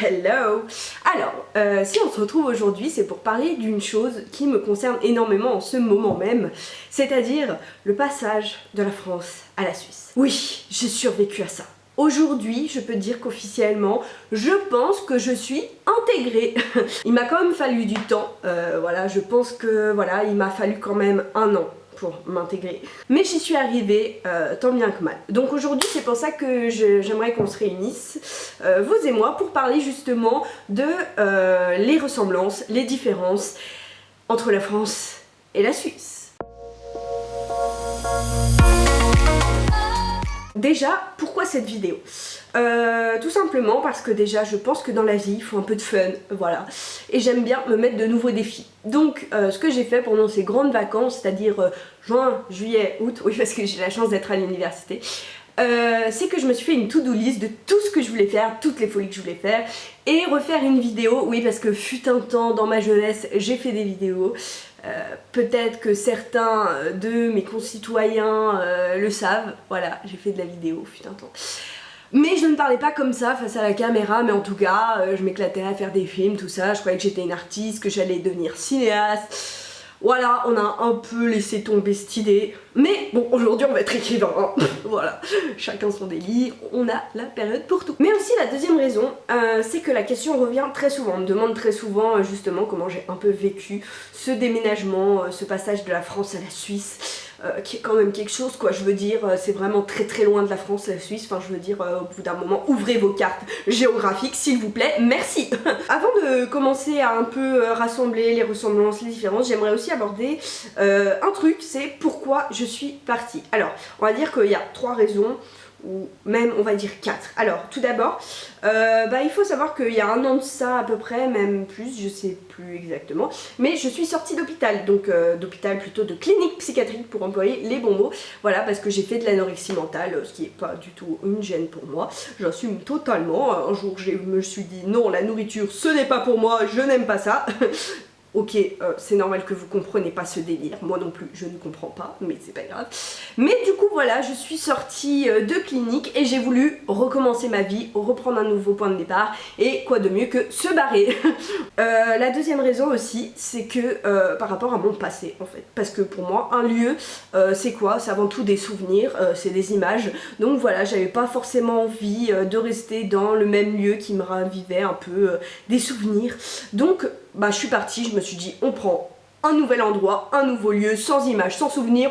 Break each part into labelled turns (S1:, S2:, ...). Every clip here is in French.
S1: Hello! Alors, si on se retrouve aujourd'hui, c'est pour parler d'une chose qui me concerne énormément en ce moment même, c'est-à-dire le passage de la France à la Suisse. Oui, j'ai survécu à ça. Aujourd'hui, je peux dire qu'officiellement, je pense que je suis intégrée. Il m'a quand même fallu du temps, voilà, je pense que voilà, il m'a fallu quand même 1 an pour m'intégrer. Mais j'y suis arrivée tant bien que mal. Donc aujourd'hui c'est pour ça que j'aimerais qu'on se réunisse, vous et moi, pour parler justement de les ressemblances, les différences entre la France et la Suisse. Déjà, pourquoi cette vidéo? Tout simplement parce que déjà je pense que dans la vie il faut un peu de fun, voilà, et j'aime bien me mettre de nouveaux défis. Donc ce que j'ai fait pendant ces grandes vacances, c'est-à-dire juin, juillet, août, oui parce que j'ai la chance d'être à l'université, c'est que je me suis fait une to-do list de tout ce que je voulais faire, toutes les folies que je voulais faire, et refaire une vidéo, oui parce que fut un temps dans ma jeunesse j'ai fait des vidéos. Peut-être que certains de mes concitoyens le savent, voilà, j'ai fait de la vidéo, fut un temps. Mais je ne parlais pas comme ça face à la caméra, mais en tout cas, je m'éclatais à faire des films, tout ça, je croyais que j'étais une artiste, que j'allais devenir cinéaste. Voilà, on a un peu laissé tomber cette idée. Mais bon, aujourd'hui on va être écrivain, hein. Voilà, chacun son délire, on a la période pour tout. Mais aussi la deuxième raison, c'est que la question revient très souvent. On me demande très souvent justement comment j'ai un peu vécu ce déménagement, ce passage de la France à la Suisse. Qui est quand même quelque chose, quoi, je veux dire, c'est vraiment très très loin de la France, la Suisse, enfin je veux dire, au bout d'un moment, ouvrez vos cartes géographiques s'il vous plaît, merci. Avant de commencer à un peu rassembler les ressemblances, les différences, j'aimerais aussi aborder un truc, c'est pourquoi je suis partie. Alors, on va dire qu'il y a 3 raisons, ou même on va dire 4. Alors tout d'abord, il faut savoir qu'il y a 1 an de ça à peu près, même plus, je sais plus exactement, mais je suis sortie d'hôpital, donc d'hôpital plutôt de clinique psychiatrique pour employer les bons mots, voilà, parce que j'ai fait de l'anorexie mentale, ce qui est pas du tout une gêne pour moi, j'assume totalement. Un jour je me suis dit non, la nourriture ce n'est pas pour moi, je n'aime pas ça. Ok, c'est normal que vous compreniez pas ce délire, moi non plus je ne comprends pas, mais c'est pas grave. Mais du coup voilà, je suis sortie de clinique et j'ai voulu recommencer ma vie, reprendre un nouveau point de départ, et quoi de mieux que se barrer. La deuxième raison aussi, c'est que par rapport à mon passé en fait, parce que pour moi un lieu c'est quoi? C'est avant tout des souvenirs, c'est des images, donc voilà, j'avais pas forcément envie de rester dans le même lieu qui me ravivait un peu des souvenirs, donc je suis partie, je me suis dit on prend un nouvel endroit, un nouveau lieu, sans images, sans souvenirs,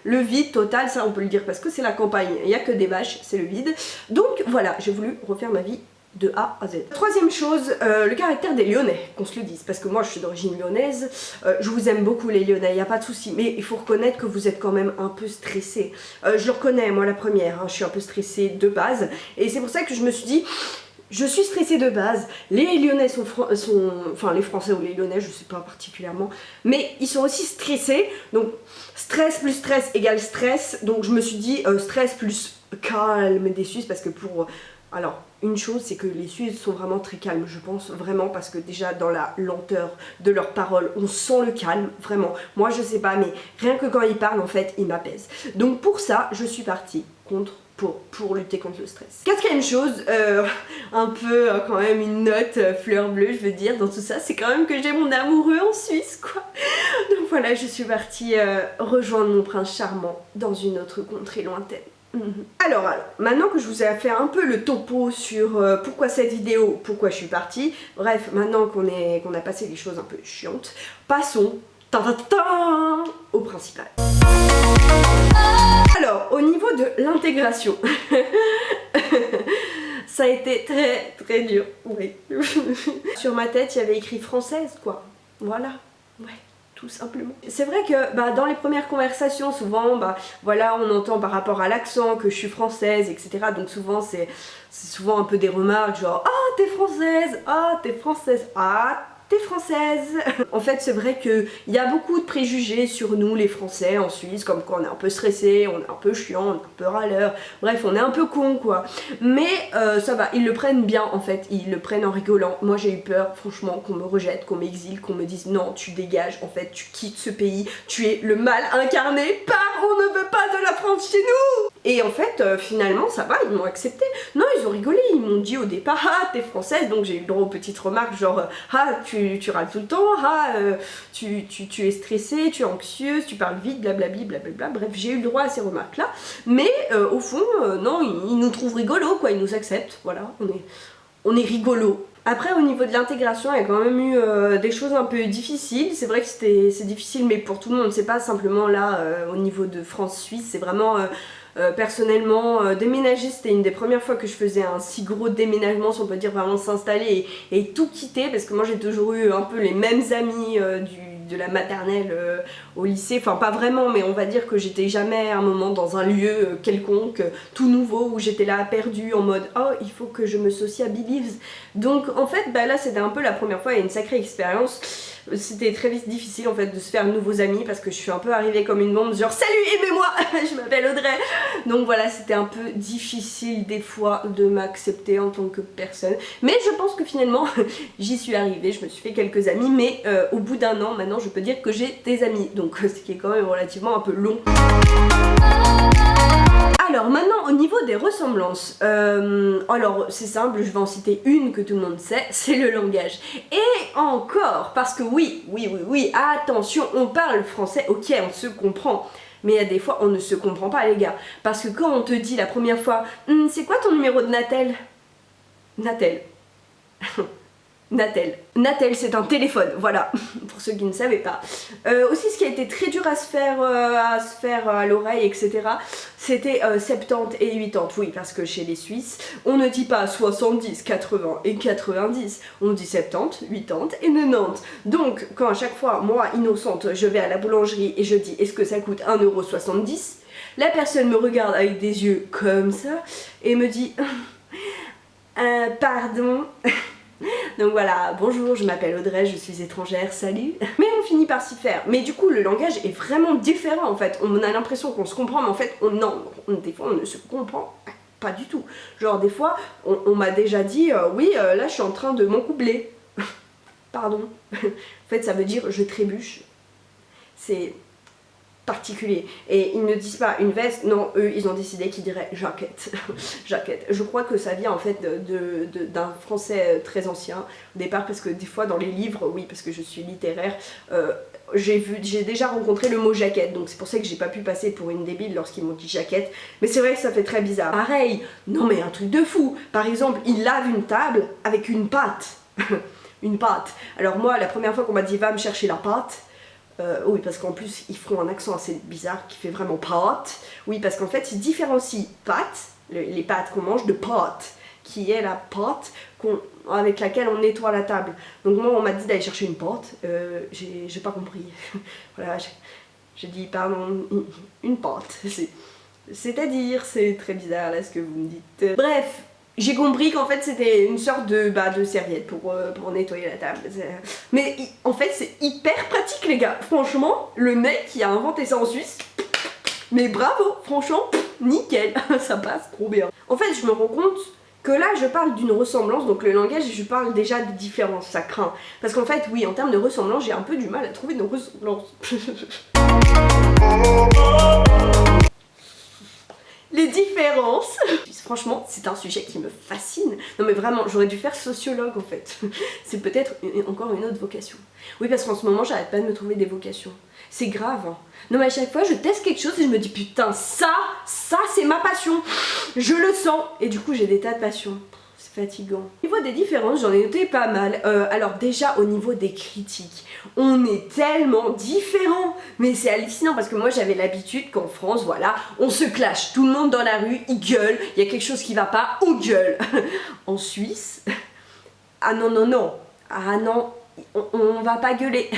S1: le vide total, ça on peut le dire parce que c'est la campagne, il n'y a que des vaches, c'est le vide. Donc voilà, j'ai voulu refaire ma vie de A à Z. Troisième chose, le caractère des Lyonnais, qu'on se le dise, parce que moi je suis d'origine lyonnaise, je vous aime beaucoup les Lyonnais, il n'y a pas de souci, mais il faut reconnaître que vous êtes quand même un peu stressés. Je le reconnais, moi la première, hein, je suis un peu stressée de base, et c'est pour ça que je me suis dit... Je suis stressée de base, les Lyonnais enfin les Français ou les Lyonnais, je sais pas particulièrement, mais ils sont aussi stressés, donc stress plus stress égale stress, donc je me suis dit stress plus calme des Suisses, parce que pour... Alors, une chose, c'est que les Suisses sont vraiment très calmes, je pense, vraiment, parce que déjà dans la lenteur de leurs paroles, on sent le calme, vraiment. Moi, je sais pas, mais rien que quand ils parlent, en fait, ils m'apaisent. Donc pour ça, je suis partie pour lutter contre le stress. Quatrième chose, un peu quand même une note fleur bleue, je veux dire, dans tout ça, c'est quand même que j'ai mon amoureux en Suisse, quoi. Donc voilà, je suis partie rejoindre mon prince charmant dans une autre contrée lointaine. Alors, maintenant que je vous ai fait un peu le topo sur pourquoi cette vidéo, pourquoi je suis partie, bref, maintenant qu'on a passé les choses un peu chiantes, passons au principal. Alors, au niveau de l'intégration, ça a été très très dur, oui. Sur ma tête, il y avait écrit française, quoi. Voilà, ouais. Tout simplement. C'est vrai que dans les premières conversations, souvent, voilà, on entend par rapport à l'accent que je suis française, etc. Donc souvent, c'est souvent un peu des remarques genre « Ah, t'es française! Ah, t'es française! Ah, t'es française !» En fait, c'est vrai qu'il y a beaucoup de préjugés sur nous, les Français, en Suisse, comme quoi on est un peu stressé, on est un peu chiant, on est un peu râleur, bref, on est un peu con, quoi. Mais ça va, ils le prennent bien, en fait, ils le prennent en rigolant. Moi, j'ai eu peur, franchement, qu'on me rejette, qu'on m'exile, qu'on me dise « Non, tu dégages, en fait, tu quittes ce pays, tu es le mal incarné, pars, on ne veut pas de la France chez nous !» Et en fait, finalement, ça va, ils m'ont accepté. Non, ils ont rigolé, ils m'ont dit au départ, ah, t'es française, donc j'ai eu le droit aux petites remarques, genre, ah, tu râles tout le temps, ah, tu es stressée, tu es anxieuse, tu parles vite, blablabli, blablabla. Bref, j'ai eu le droit à ces remarques-là. Mais au fond, non, ils nous trouvent rigolos, quoi, ils nous acceptent, voilà, on est rigolo. Après, au niveau de l'intégration, il y a quand même eu des choses un peu difficiles. C'est vrai que c'est difficile, mais pour tout le monde, c'est pas simplement là au niveau de France-Suisse, c'est vraiment personnellement déménager. C'était une des premières fois que je faisais un si gros déménagement, si on peut dire, vraiment s'installer et tout quitter, parce que moi j'ai toujours eu un peu les mêmes amis de la maternelle au lycée, enfin pas vraiment, mais on va dire que j'étais jamais à un moment dans un lieu quelconque, tout nouveau, où j'étais là perdue en mode oh il faut que je me sociabilise. Donc en fait bah là c'était un peu la première fois et une sacrée expérience. C'était très difficile en fait de se faire de nouveaux amis parce que je suis un peu arrivée comme une bombe, genre salut aimez-moi, je m'appelle Audrey. Donc voilà, c'était un peu difficile des fois de m'accepter en tant que personne, mais je pense que finalement j'y suis arrivée, je me suis fait quelques amis, mais au bout d'un an maintenant je peux dire que j'ai des amis, donc ce qui est quand même relativement un peu long. Alors maintenant au niveau des ressemblances, alors c'est simple, je vais en citer une que tout le monde sait, c'est le langage. Et encore, parce que oui, attention, on parle français, ok, on se comprend. Mais il y a des fois on ne se comprend pas les gars. Parce que quand on te dit la première fois, c'est quoi ton numéro de Natel? Natel. Natel, c'est un téléphone, voilà, pour ceux qui ne savaient pas. Aussi, ce qui a été très dur à se faire à l'oreille, etc., c'était 70 et 80, oui, parce que chez les Suisses, on ne dit pas 70, 80 et 90, on dit 70, 80 et 90. Donc, quand à chaque fois, moi, innocente, je vais à la boulangerie et je dis, est-ce que ça coûte 1,70 €, la personne me regarde avec des yeux comme ça et me dit, pardon. Donc voilà, bonjour, je m'appelle Audrey, je suis étrangère, salut. Mais on finit par s'y faire. Mais du coup, le langage est vraiment différent en fait. On a l'impression qu'on se comprend, mais en fait, des fois, on ne se comprend pas du tout. Genre, des fois, on m'a déjà dit, oui, là, je suis en train de m'encoubler. Pardon. En fait, ça veut dire je trébuche. C'est particulier. Et ils ne disent pas une veste, non, eux ils ont décidé qu'ils diraient jaquette. Jaquette. Je crois que ça vient en fait d'un français très ancien au départ, parce que des fois dans les livres, oui, parce que je suis littéraire, j'ai déjà rencontré le mot jaquette, donc c'est pour ça que j'ai pas pu passer pour une débile lorsqu'ils m'ont dit jaquette, mais c'est vrai que ça fait très bizarre. Pareil, non mais un truc de fou, par exemple, ils lavent une table avec une pâte. Une pâte. Alors moi, la première fois qu'on m'a dit va me chercher la pâte, oui, parce qu'en plus ils font un accent assez bizarre qui fait vraiment pâte. Oui, parce qu'en fait ils différencient pâte, les pâtes qu'on mange, de pâte, qui est la pâte avec laquelle on nettoie la table. Donc moi on m'a dit d'aller chercher une pâte, j'ai pas compris. Voilà, j'ai dit pardon, une pâte. C'est-à-dire, c'est très bizarre là ce que vous me dites. Bref. J'ai compris qu'en fait c'était une sorte de serviette pour nettoyer la table. Mais en fait c'est hyper pratique les gars. Franchement, le mec qui a inventé ça en Suisse, mais bravo, franchement, nickel, ça passe trop bien. En fait je me rends compte que là je parle d'une ressemblance, donc le langage, je parle déjà de différence, ça craint. Parce qu'en fait oui, en termes de ressemblance, j'ai un peu du mal à trouver de ressemblance. Les différences. Franchement, c'est un sujet qui me fascine. Non mais vraiment, j'aurais dû faire sociologue en fait. C'est peut-être encore une autre vocation. Oui, parce qu'en ce moment, j'arrête pas de me trouver des vocations. C'est grave, hein. Non mais à chaque fois, je teste quelque chose et je me dis putain, ça c'est ma passion. Je le sens. Et du coup, j'ai des tas de passions. C'est fatigant. Au niveau des différences, j'en ai noté pas mal. Alors déjà, au niveau des critiques, on est tellement différents. Mais c'est hallucinant parce que moi, j'avais l'habitude qu'en France, voilà, on se clash. Tout le monde dans la rue, il gueule. Il y a quelque chose qui va pas, on gueule. En Suisse, ah non, non, non. Ah non, on va pas gueuler.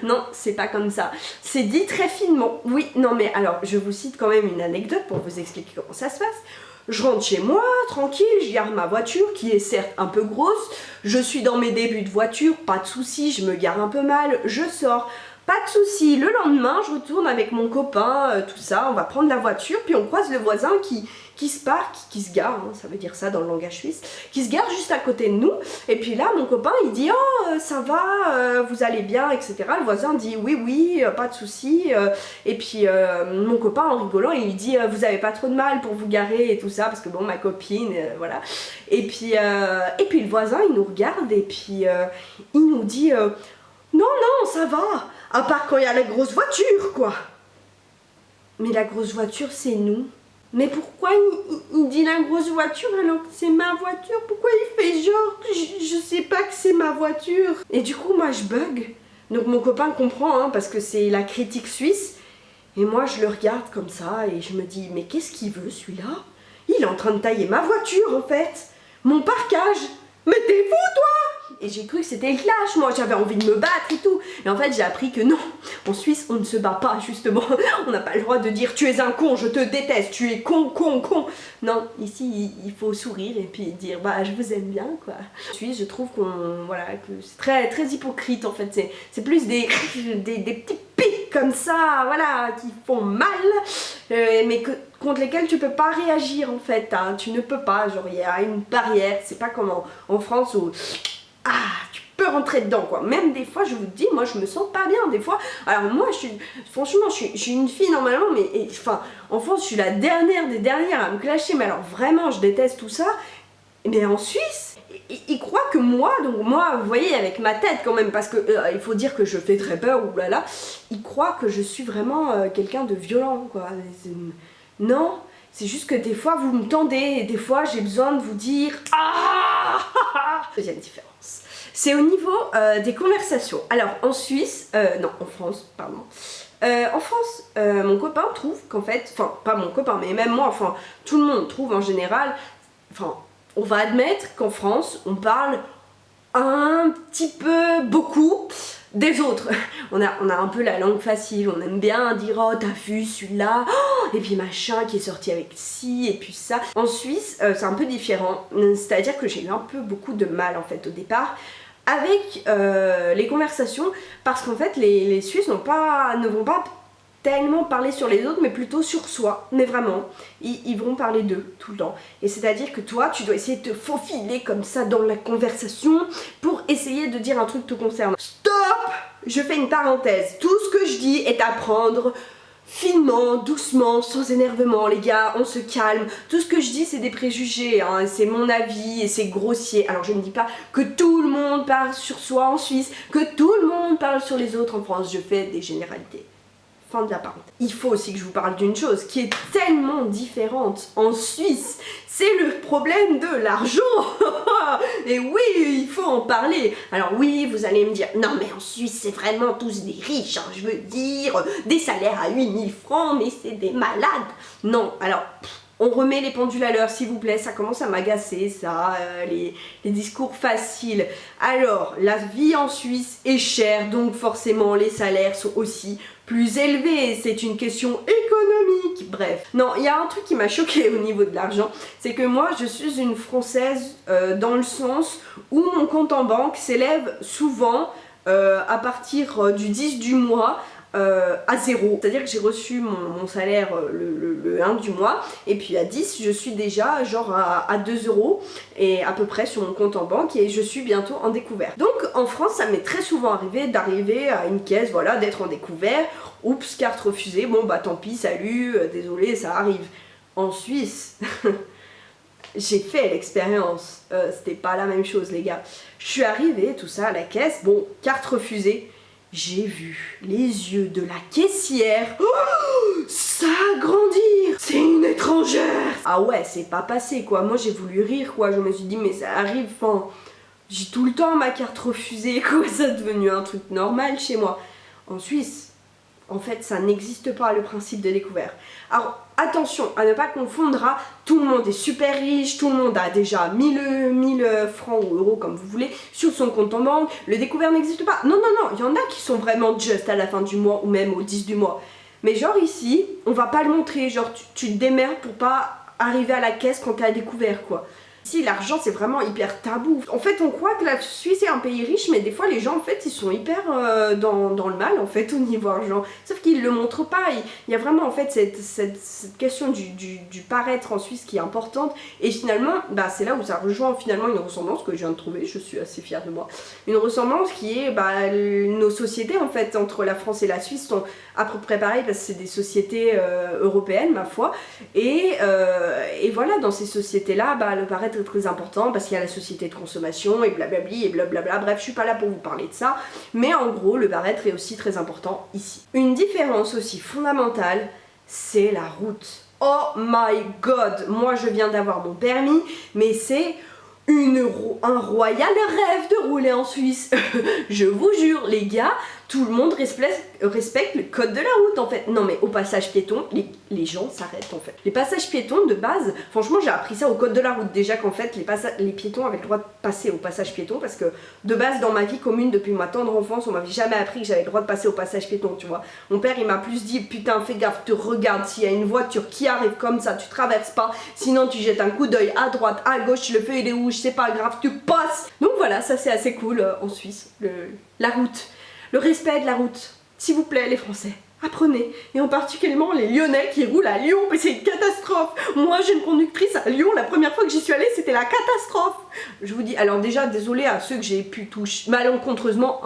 S1: Non, c'est pas comme ça. C'est dit très finement. Oui, non mais alors, je vous cite quand même une anecdote pour vous expliquer comment ça se passe. Je rentre chez moi, tranquille, je garde ma voiture qui est certes un peu grosse, je suis dans mes débuts de voiture, pas de soucis, je me gare un peu mal, je sors. Pas de souci. Le lendemain, je retourne avec mon copain, tout ça, on va prendre la voiture, puis on croise le voisin qui se parque, qui se gare, hein, ça veut dire ça dans le langage suisse, qui se gare juste à côté de nous. Et puis là, mon copain, il dit « Oh, ça va, vous allez bien, etc. » Le voisin dit « Oui, oui, pas de souci. » Et puis mon copain, en rigolant, il lui dit « Vous avez pas trop de mal pour vous garer et tout ça, parce que bon, ma copine, voilà. » Et puis le voisin, il nous regarde et puis il nous dit « Non, non, ça va, à part quand il y a la grosse voiture, quoi. » Mais la grosse voiture, c'est nous. Mais pourquoi il dit la grosse voiture alors que c'est ma voiture? Pourquoi il fait genre je sais pas que c'est ma voiture? Et du coup, moi, je bug. Donc mon copain comprend, hein, parce que c'est la critique suisse. Et moi, je le regarde comme ça et je me dis, mais qu'est-ce qu'il veut, celui-là? Il est en train de tailler ma voiture, en fait. Mon parquage. Mais t'es fou, toi? Et j'ai cru que c'était le clash, moi, j'avais envie de me battre et tout. Et en fait, j'ai appris que non, en Suisse, on ne se bat pas, justement. On n'a pas le droit de dire « tu es un con, je te déteste, tu es con, con, con ». Non, ici, il faut sourire et puis dire « bah, je vous aime bien, quoi ». En Suisse, je trouve voilà, que c'est très, très hypocrite, en fait. C'est plus des petits pics comme ça, voilà, qui font mal, mais contre lesquels tu peux pas réagir, en fait. Hein. Tu ne peux pas, genre, il y a une barrière. C'est pas comme en France où... tu peux rentrer dedans, quoi. Même des fois, je vous dis, moi, je me sens pas bien, des fois. Alors moi, franchement, je suis une fille, normalement, mais enfin, en France, je suis la dernière des dernières à me clasher, mais alors, vraiment, je déteste tout ça. Mais en Suisse, ils croient que moi, donc moi, vous voyez, avec ma tête, quand même, parce que il faut dire que je fais très peur, oulala, ils croient que je suis vraiment quelqu'un de violent, quoi. Non, c'est juste que des fois, vous me tendez, et des fois, j'ai besoin de vous dire... Ah. Deuxième différence. C'est au niveau des conversations. Alors en Suisse, non en France, pardon. En France, mon copain trouve qu'en fait, enfin pas mon copain mais même moi, enfin tout le monde trouve en général, enfin on va admettre qu'en France on parle un petit peu beaucoup des autres. On a un peu la langue facile, on aime bien dire oh t'as vu celui-là, oh, et puis machin qui est sorti avec ci et puis ça. En Suisse c'est un peu différent, c'est à dire que j'ai eu un peu beaucoup de mal en fait au départ avec les conversations parce qu'en fait les Suisses ne vont pas tellement parler sur les autres mais plutôt sur soi, mais vraiment ils vont parler d'eux tout le temps et c'est à dire que toi tu dois essayer de te faufiler comme ça dans la conversation pour essayer de dire un truc te concernant. Stop! Je fais une parenthèse, tout ce que je dis est à prendre finement, doucement, sans énervement, les gars, on se calme. Tout ce que je dis, c'est des préjugés, hein, c'est mon avis et c'est grossier. Alors je ne dis pas que tout le monde parle sur soi en Suisse, que tout le monde parle sur les autres en France, je fais des généralités. Fin de la parenthèse. Il faut aussi que je vous parle d'une chose qui est tellement différente en Suisse, c'est le problème de l'argent. Et oui, il faut en parler. Alors oui, vous allez me dire, non mais en Suisse c'est vraiment tous des riches, hein, je veux dire, des salaires à 8000 francs, mais c'est des malades. Non, alors... On remet les pendules à l'heure s'il vous plaît, ça commence à m'agacer ça, les discours faciles. Alors, la vie en Suisse est chère, donc forcément les salaires sont aussi plus élevés, c'est une question économique, bref. Non, il y a un truc qui m'a choqué au niveau de l'argent, c'est que moi je suis une Française dans le sens où mon compte en banque s'élève souvent à partir du 10 du mois, à 0, c'est à dire que j'ai reçu mon salaire le 1 du mois et puis à 10 je suis déjà genre à 2 € et à peu près sur mon compte en banque et je suis bientôt en découvert. Donc en France ça m'est très souvent arrivé d'arriver à une caisse, voilà, d'être en découvert, oups, carte refusée, bon bah tant pis, salut, désolé, ça arrive. En Suisse j'ai fait l'expérience, c'était pas la même chose les gars. Je suis arrivée, tout ça à la caisse, bon, carte refusée. J'ai vu les yeux de la caissière s'agrandir. C'est une étrangère. Ah ouais, c'est pas passé quoi. Moi j'ai voulu rire quoi. Je me suis dit mais ça arrive. Enfin, j'ai tout le temps ma carte refusée quoi. Ça est devenu un truc normal chez moi. En Suisse, en fait, ça n'existe pas le principe de découvert. Alors attention à ne pas confondre, tout le monde est super riche, tout le monde a déjà 1000 francs ou euros comme vous voulez sur son compte en banque, le découvert n'existe pas. Non, non, non, il y en a qui sont vraiment juste à la fin du mois ou même au 10 du mois. Mais genre ici, on va pas le montrer, genre tu te démerdes pour pas arriver à la caisse quand t'es à découvert quoi. Ici l'argent c'est vraiment hyper tabou. En fait on croit que la Suisse est un pays riche, mais des fois les gens en fait ils sont hyper dans le mal en fait au niveau argent. Sauf qu'ils le montrent pas. Il y a vraiment en fait cette question du paraître en Suisse qui est importante. Et finalement bah, c'est là où ça rejoint finalement une ressemblance que je viens de trouver, je suis assez fière de moi. Une ressemblance qui est bah, nos sociétés en fait entre la France et la Suisse sont à peu près pareilles parce que c'est des sociétés européennes ma foi. Et voilà, dans ces sociétés là bah, le paraître est très important parce qu'il y a la société de consommation et blablabli et blablabla. Bref, je suis pas là pour vous parler de ça, mais en gros le paraître est aussi très important ici. Une différence aussi fondamentale, c'est la route. Oh my god, moi je viens d'avoir mon permis, mais c'est un royal rêve de rouler en Suisse. Je vous jure les gars, tout le monde respecte le code de la route en fait. Non mais au passage piéton, les gens s'arrêtent en fait. Les passages piétons de base, franchement j'ai appris ça au code de la route déjà qu'en fait les piétons avaient le droit de passer au passage piéton parce que de base dans ma vie commune depuis ma tendre enfance on m'avait jamais appris que j'avais le droit de passer au passage piéton tu vois. Mon père il m'a plus dit putain fais gaffe, te regarde s'il y a une voiture qui arrive comme ça tu traverses pas sinon tu jettes un coup d'œil à droite, à gauche, le feu il est rouge, c'est pas grave, tu passes. Donc voilà, ça c'est assez cool en Suisse, la route. Le respect de la route, s'il vous plaît les Français, apprenez, et en particulièrement les Lyonnais qui roulent à Lyon, mais c'est une catastrophe. Moi j'ai une conductrice à Lyon, la première fois que j'y suis allée c'était la catastrophe. Je vous dis, alors déjà désolé à ceux que j'ai pu toucher, malencontreusement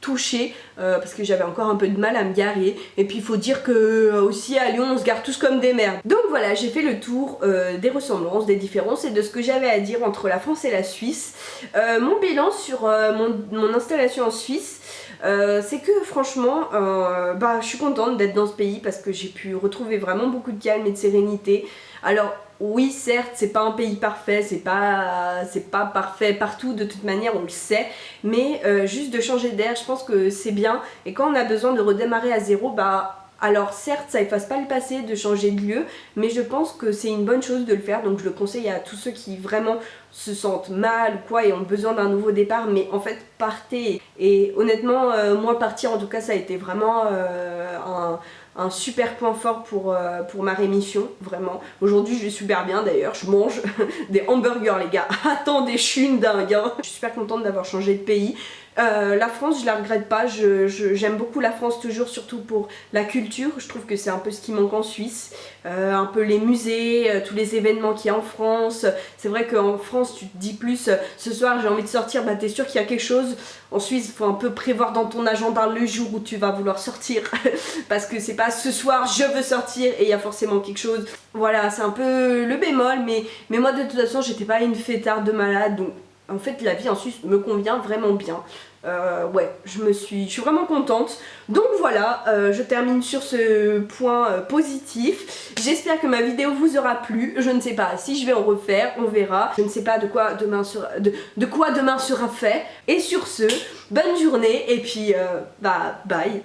S1: touché parce que j'avais encore un peu de mal à me garer et puis il faut dire que aussi à Lyon on se gare tous comme des merdes. Donc voilà, j'ai fait le tour des ressemblances, des différences et de ce que j'avais à dire entre la France et la Suisse. Mon bilan sur mon installation en Suisse, c'est que franchement bah, je suis contente d'être dans ce pays parce que j'ai pu retrouver vraiment beaucoup de calme et de sérénité. Alors oui certes c'est pas un pays parfait, c'est pas parfait partout de toute manière on le sait, mais juste de changer d'air je pense que c'est bien et quand on a besoin de redémarrer à zéro bah alors certes ça efface pas le passé de changer de lieu mais je pense que c'est une bonne chose de le faire donc je le conseille à tous ceux qui vraiment se sentent mal ou quoi et ont besoin d'un nouveau départ mais en fait partez et honnêtement moi partir en tout cas ça a été vraiment un super point fort pour ma rémission, vraiment. Aujourd'hui je vais super bien d'ailleurs, je mange des hamburgers les gars, attendez je suis une dingue hein. Je suis super contente d'avoir changé de pays. La France je la regrette pas, j'aime beaucoup la France toujours, surtout pour la culture, je trouve que c'est un peu ce qui manque en Suisse, un peu les musées, tous les événements qu'il y a en France. C'est vrai qu'en France tu te dis plus ce soir j'ai envie de sortir, bah t'es sûr qu'il y a quelque chose. En Suisse il faut un peu prévoir dans ton agenda le jour où tu vas vouloir sortir parce que c'est pas ce soir je veux sortir et il y a forcément quelque chose. Voilà c'est un peu le bémol mais moi de toute façon j'étais pas une fêtarde de malade donc en fait la vie en Suisse me convient vraiment bien. Ouais, je suis vraiment contente. Donc voilà, je termine sur ce point positif. J'espère que ma vidéo vous aura plu. Je ne sais pas si je vais en refaire, on verra. Je ne sais pas de quoi demain sera fait. Et sur ce, bonne journée et puis bah bye.